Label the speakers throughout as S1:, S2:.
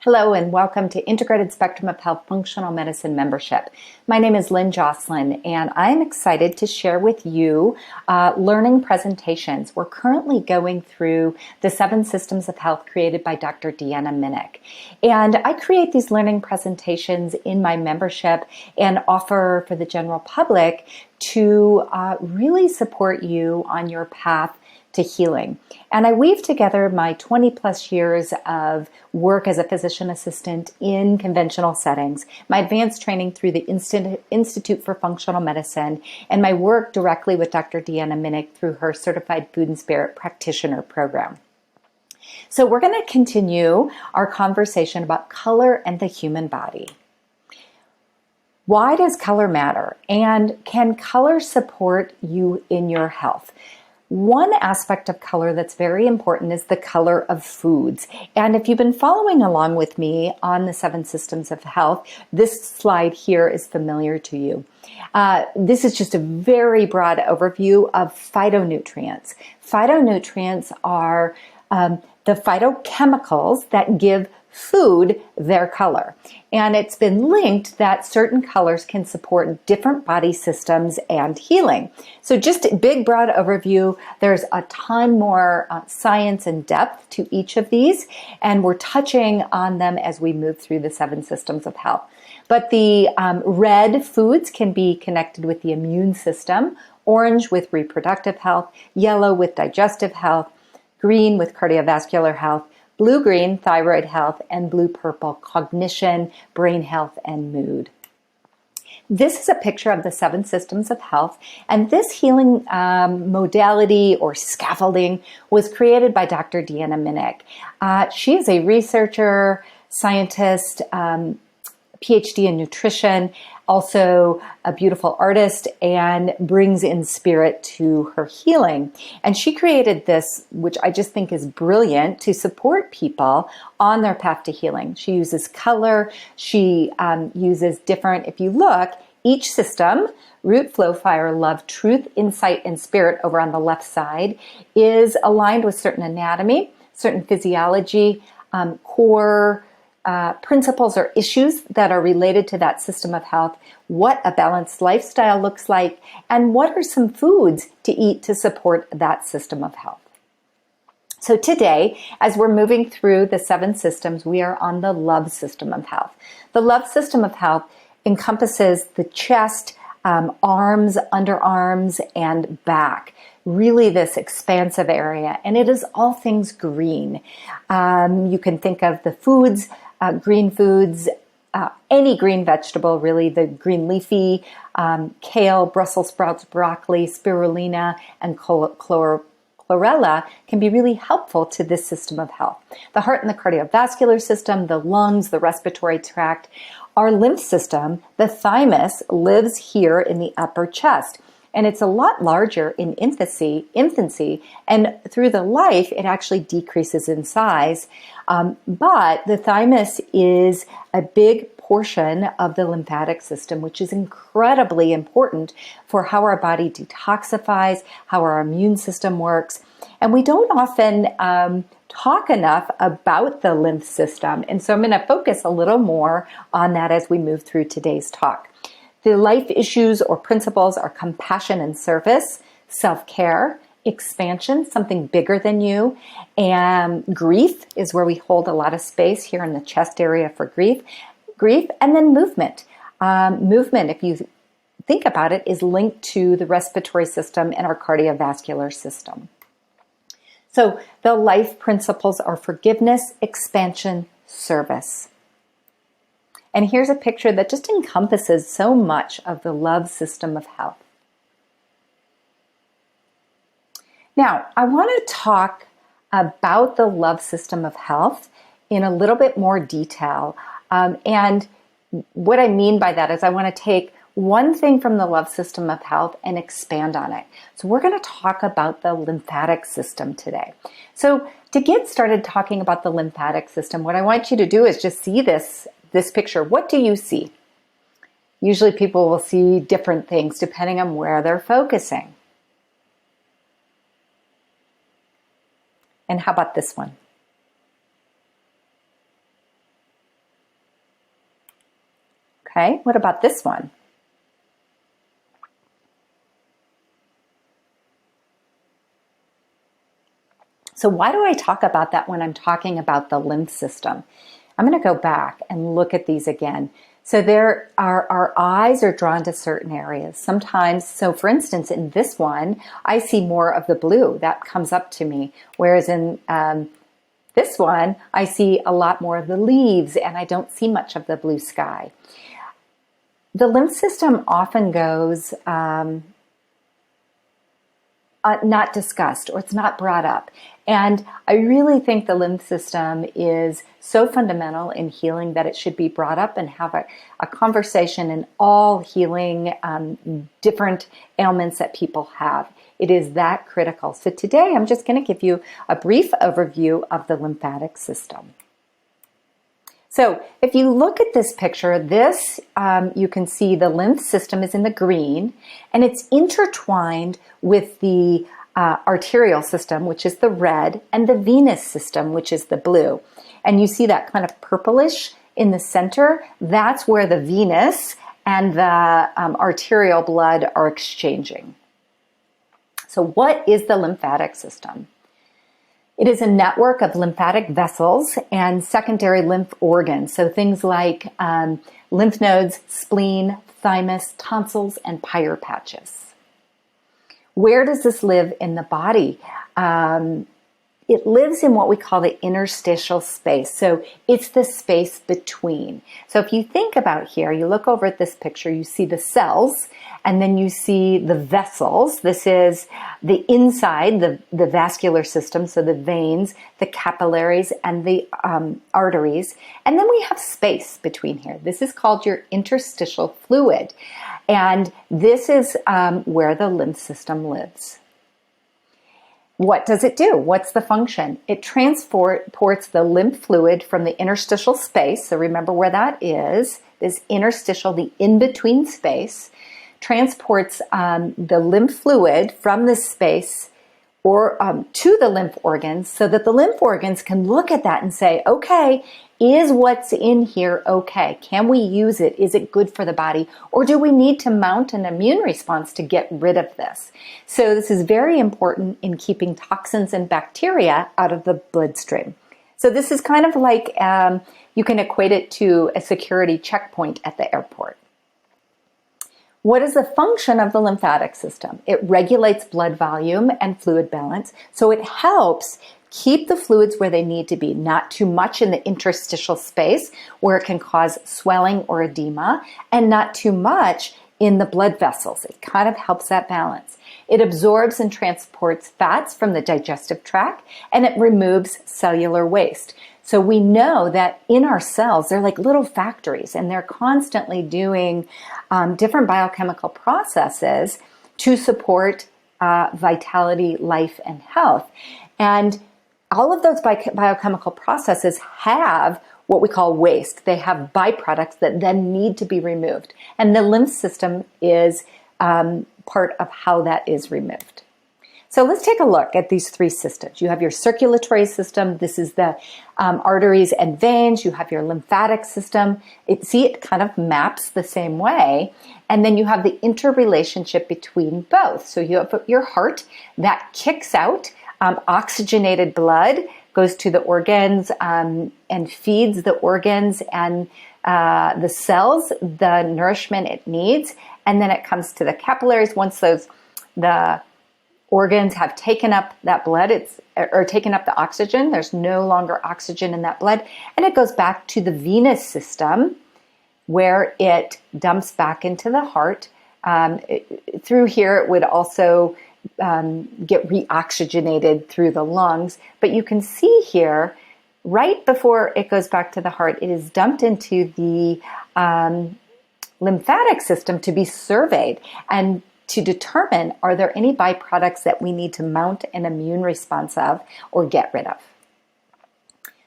S1: Hello and welcome to Integrated Spectrum of Health Functional Medicine membership. My name is Lynn Jocelyn and I'm excited to share with you learning presentations. We're currently going through the 7 Systems of Health created by Dr. Deanna Minnick. And I create these learning presentations in my membership and offer for the general public to really support you on your path to healing. And I weave together my 20 plus years of work as a physician assistant in conventional settings, my advanced training through the Institute for Functional Medicine, and my work directly with Dr. Deanna Minnick through her Certified Food and Spirit Practitioner program. So we're going to continue our conversation about color and the human body. Why does color matter? And can color support you in your health? One aspect of color that's very important is the color of foods. And if you've been following along with me on the 7 Systems of Health, this slide here is familiar to you. This is just a very broad overview of phytonutrients. Phytonutrients are the phytochemicals that give food their color. And it's been linked that certain colors can support different body systems and healing. So just a big broad overview. There's a ton more science and depth to each of these, and we're touching on them as we move through the 7 Systems of Health. But the red foods can be connected with the immune system, orange with reproductive health, yellow with digestive health, green with cardiovascular health, blue-green, thyroid health, and blue-purple, cognition, brain health, and mood. This is a picture of the 7 Systems of Health, and this healing modality or scaffolding was created by Dr. Deanna Minnick. She is a researcher, scientist, PhD in nutrition, also a beautiful artist, and brings in spirit to her healing. And she created this, which I just think is brilliant, to support people on their path to healing. She uses color. She uses different, if you look, each system, root, flow, fire, love, truth, insight, and spirit over on the left side, is aligned with certain anatomy, certain physiology, core principles or issues that are related to that system of health, what a balanced lifestyle looks like, and what are some foods to eat to support that system of health. So today, as we're moving through the 7 systems, we are on the love system of health. The love system of health encompasses the chest, arms, underarms, and back. Really this expansive area, and it is all things green. You can think of the foods, green foods, any green vegetable, really, the green leafy, kale, Brussels sprouts, broccoli, spirulina, and chlorella can be really helpful to this system of health. The heart and the cardiovascular system, the lungs, the respiratory tract. Our lymph system, the thymus, lives here in the upper chest. And it's a lot larger in infancy, and through the life, it actually decreases in size. But the thymus is a big portion of the lymphatic system, which is incredibly important for how our body detoxifies, how our immune system works. And we don't often talk enough about the lymph system. And so I'm going to focus a little more on that as we move through today's talk. The life issues or principles are compassion and service, self-care, expansion, something bigger than you, and grief is where we hold a lot of space here in the chest area for grief, and then movement. Movement, if you think about it, is linked to the respiratory system and our cardiovascular system. So the life principles are forgiveness, expansion, service. And here's a picture that just encompasses so much of the love system of health. Now, I want to talk about the love system of health in a little bit more detail. And what I mean by that is I want to take one thing from the love system of health and expand on it. So we're going to talk about the lymphatic system today. So to get started talking about the lymphatic system, what I want you to do is just see this picture. What do you see? Usually people will see different things depending on where they're focusing. And how about this one? Okay, what about this one? So why do I talk about that when I'm talking about the lymph system? I'm going to go back and look at these again. So there are, our eyes are drawn to certain areas. Sometimes, so for instance, in this one, I see more of the blue that comes up to me. Whereas in this one, I see a lot more of the leaves and I don't see much of the blue sky. The lymph system often goes not discussed, or it's not brought up. And I really think the lymph system is so fundamental in healing that it should be brought up and have a conversation in all healing different ailments that people have. It is that critical. So today I'm just going to give you a brief overview of the lymphatic system. So if you look at this picture, this you can see the lymph system is in the green, and it's intertwined with the arterial system, which is the red, and the venous system, which is the blue. And you see that kind of purplish in the center. That's where the venous and the arterial blood are exchanging. So what is the lymphatic system? It is a network of lymphatic vessels and secondary lymph organs. So things like lymph nodes, spleen, thymus, tonsils, and Peyer's patches. Where does this live in the body? It lives in what we call the interstitial space. So it's the space between. So if you think about here, you look over at this picture, you see the cells, and then you see the vessels. This is the inside, the vascular system, so the veins, the capillaries, and the arteries. And then we have space between here. This is called your interstitial fluid. And this is where the lymph system lives. What does it do? What's the function? It transports the lymph fluid from the interstitial space. So remember where that is. This interstitial, the in-between space, transports the lymph fluid from this space or to the lymph organs so that the lymph organs can look at that and say, okay, is what's in here okay? Can we use it? Is it good for the body? Or do we need to mount an immune response to get rid of this? So this is very important in keeping toxins and bacteria out of the bloodstream. So this is kind of like, you can equate it to a security checkpoint at the airport. What is the function of the lymphatic system? It regulates blood volume and fluid balance, so it helps keep the fluids where they need to be, not too much in the interstitial space where it can cause swelling or edema, and not too much in the blood vessels. It kind of helps that balance. It absorbs and transports fats from the digestive tract, and it removes cellular waste. So we know that in our cells, they're like little factories, and they're constantly doing different biochemical processes to support vitality, life, and health. And all of those biochemical processes have what we call waste. They have byproducts that then need to be removed. And the lymph system is part of how that is removed. So let's take a look at these three systems. You have your circulatory system. This is the arteries and veins. You have your lymphatic system. It kind of maps the same way. And then you have the interrelationship between both. So you have your heart that kicks out oxygenated blood, goes to the organs and feeds the organs and the cells the nourishment it needs. And then it comes to the capillaries. Once the organs have taken up that blood, or taken up the oxygen, there's no longer oxygen in that blood, and it goes back to the venous system where it dumps back into the heart. Through here, it would also get reoxygenated through the lungs, but you can see here, right before it goes back to the heart, it is dumped into the lymphatic system to be surveyed and to determine, are there any byproducts that we need to mount an immune response of or get rid of?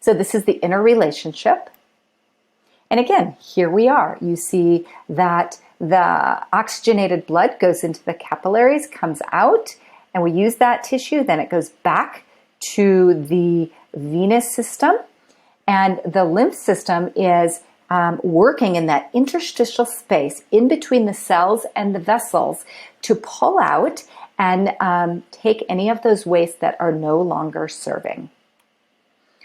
S1: So this is the interrelationship. And again, here we are. You see that the oxygenated blood goes into the capillaries, comes out, and we use that tissue. Then it goes back to the venous system. And the lymph system is working in that interstitial space in between the cells and the vessels to pull out and take any of those wastes that are no longer serving.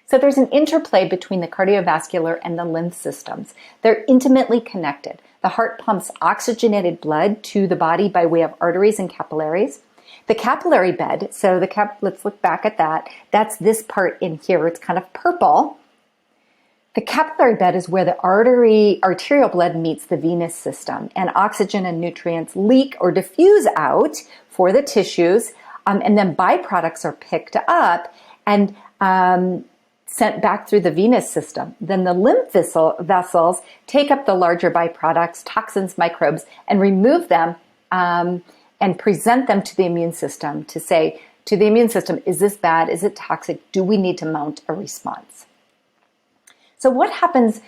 S1: So there's an interplay between the cardiovascular and the lymph systems. They're intimately connected. The heart pumps oxygenated blood to the body by way of arteries and capillaries. The capillary bed, so let's look back at that. That's this part in here. It's kind of purple. The capillary bed is where the arterial blood meets the venous system, and oxygen and nutrients leak or diffuse out for the tissues, and then byproducts are picked up and sent back through the venous system. Then the lymph vessels take up the larger byproducts, toxins, microbes, and remove them and present them to the immune system to say to the immune system, is this bad? Is it toxic? Do we need to mount a response? So what happens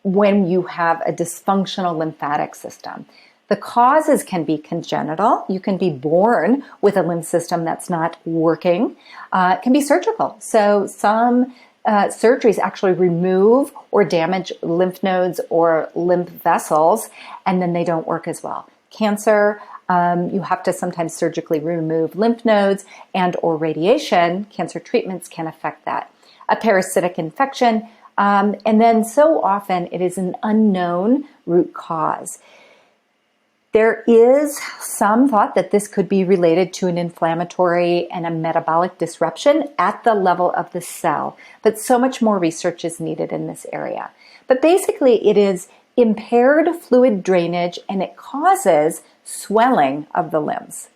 S1: when you have a dysfunctional lymphatic system? The causes can be congenital. You can be born with a lymph system that's not working. It can be surgical. So some surgeries actually remove or damage lymph nodes or lymph vessels, and then they don't work as well. Cancer, you have to sometimes surgically remove lymph nodes, and or radiation. Cancer treatments can affect that. A parasitic infection, and then so often it is an unknown root cause. There is some thought that this could be related to an inflammatory and a metabolic disruption at the level of the cell, but so much more research is needed in this area. But basically it is impaired fluid drainage, and it causes swelling of the limbs.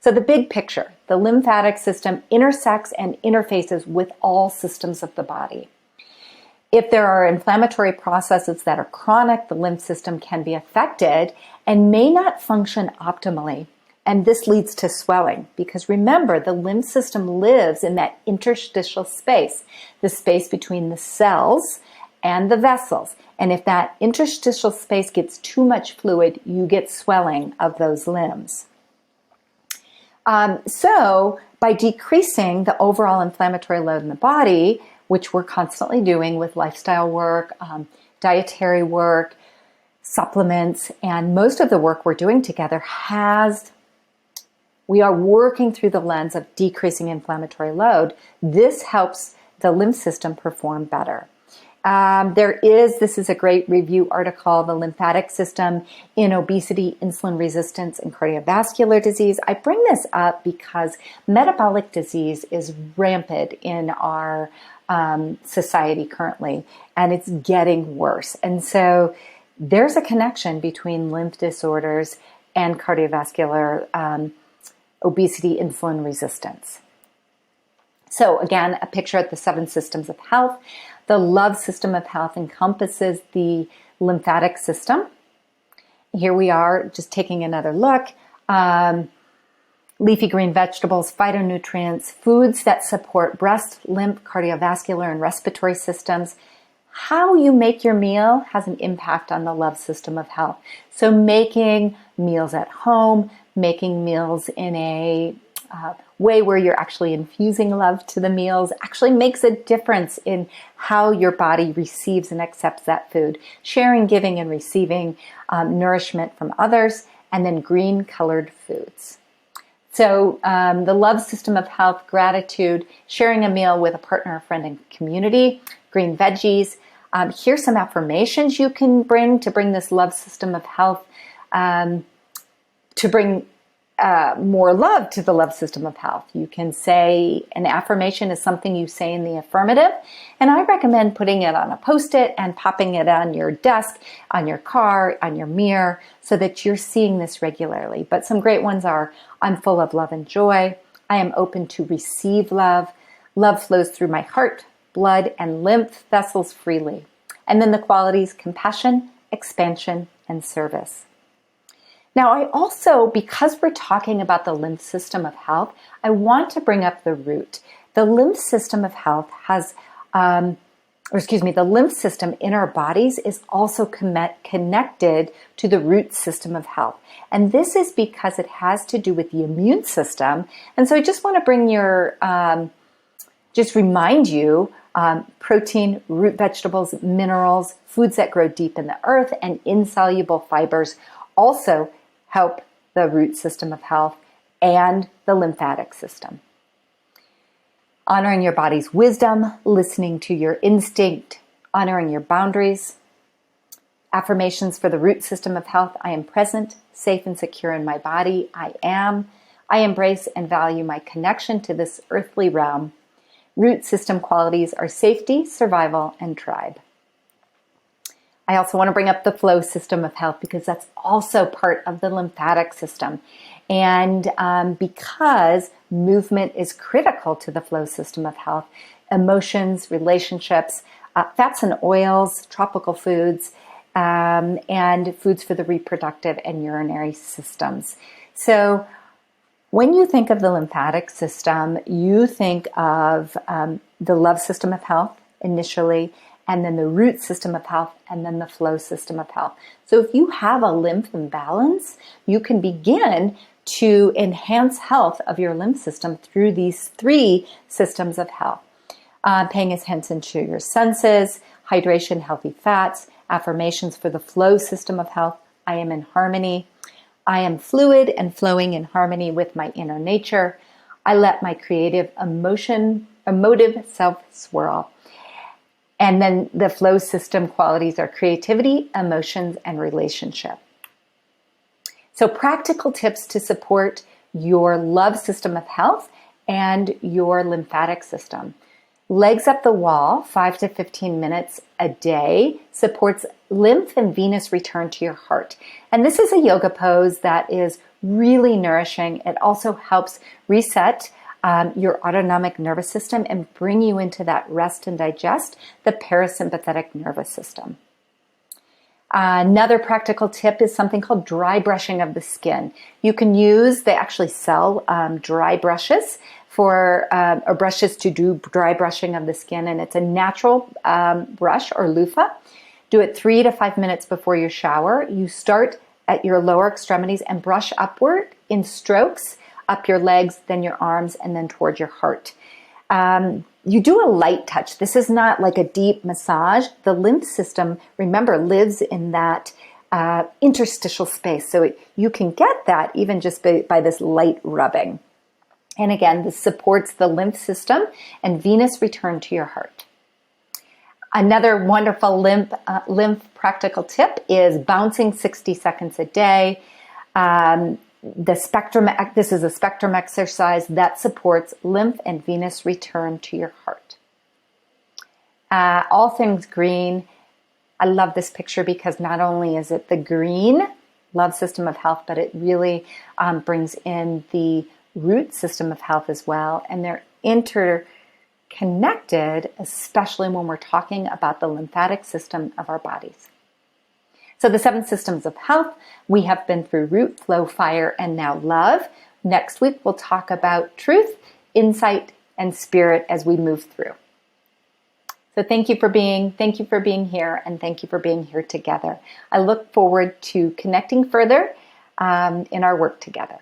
S1: So the big picture, the lymphatic system intersects and interfaces with all systems of the body. If there are inflammatory processes that are chronic, the lymph system can be affected and may not function optimally. And this leads to swelling because remember, the lymph system lives in that interstitial space, the space between the cells and the vessels. And if that interstitial space gets too much fluid, you get swelling of those limbs. So by decreasing the overall inflammatory load in the body, which we're constantly doing with lifestyle work, dietary work, supplements, and most of the work we're doing together we are working through the lens of decreasing inflammatory load. This helps the lymph system perform better. This is a great review article, The Lymphatic System in Obesity, Insulin Resistance, and Cardiovascular Disease. I bring this up because metabolic disease is rampant in our society currently, and it's getting worse. And so there's a connection between lymph disorders and cardiovascular obesity, insulin resistance. So again, a picture at the 7 systems of health. The love system of health encompasses the lymphatic system. Here we are just taking another look. Leafy green vegetables, phytonutrients, foods that support breast, lymph, cardiovascular, and respiratory systems. How you make your meal has an impact on the love system of health. So making meals at home, making meals in a way where you're actually infusing love to the meals actually makes a difference in how your body receives and accepts that food. Sharing, giving, and receiving nourishment from others, and then green colored foods. So the love system of health, gratitude, sharing a meal with a partner, a friend, and community, green veggies. Here's some affirmations you can bring this love system of health, to bring more love to the love system of health. You can say an affirmation is something you say in the affirmative, and I recommend putting it on a Post-it and popping it on your desk, on your car, on your mirror, so that you're seeing this regularly. But some great ones are, I'm full of love and joy. I am open to receive love. Love flows through my heart, blood, and lymph vessels freely. And then the qualities, compassion, expansion, and service. Now, I also, because we're talking about the lymph system of health, I want to bring up the root. The lymph system of health the lymph system in our bodies is also connected to the root system of health. And this is because it has to do with the immune system. And so I just want to bring remind you protein, root vegetables, minerals, foods that grow deep in the earth, and insoluble fibers also help the root system of health and the lymphatic system. Honoring your body's wisdom, listening to your instinct, honoring your boundaries. Affirmations for the root system of health. I am present, safe, and secure in my body. I am. I embrace and value my connection to this earthly realm. Root system qualities are safety, survival, and tribe. I also want to bring up the flow system of health because that's also part of the lymphatic system. And because movement is critical to the flow system of health, emotions, relationships, fats and oils, tropical foods, and foods for the reproductive and urinary systems. So when you think of the lymphatic system, you think of the love system of health initially, and then the root system of health, and then the flow system of health. So if you have a lymph imbalance, you can begin to enhance health of your lymph system through these three systems of health. Paying attention to your senses, hydration, healthy fats, affirmations for the flow system of health. I am in harmony. I am fluid and flowing in harmony with my inner nature. I let my creative emotive self swirl. And then the flow system qualities are creativity, emotions, and relationship. So practical tips to support your love system of health and your lymphatic system. Legs up the wall, 5 to 15 minutes a day, supports lymph and venous return to your heart. And this is a yoga pose that is really nourishing. It also helps reset your autonomic nervous system and bring you into that rest and digest, the parasympathetic nervous system. Another practical tip is something called dry brushing of the skin. You can use, they actually sell dry brushes or brushes to do dry brushing of the skin, and it's a natural brush or loofah. Do it 3 to 5 minutes before your shower. You start at your lower extremities and brush upward in strokes, up your legs, then your arms, and then toward your heart. You do a light touch. This is not like a deep massage. The lymph system, remember, lives in that interstitial space. So you can get that even just by this light rubbing. And again, this supports the lymph system and venous return to your heart. Another wonderful lymph practical tip is bouncing 60 seconds a day. This is a spectrum exercise that supports lymph and venous return to your heart. All things green. I love this picture because not only is it the green love system of health, but it really brings in the root system of health as well. And they're interconnected, especially when we're talking about the lymphatic system of our bodies. So the 7 systems of health, we have been through root, flow, fire, and now love. Next week, we'll talk about truth, insight, and spirit as we move through. So thank you for being here, and thank you for being here together. I look forward to connecting further in our work together.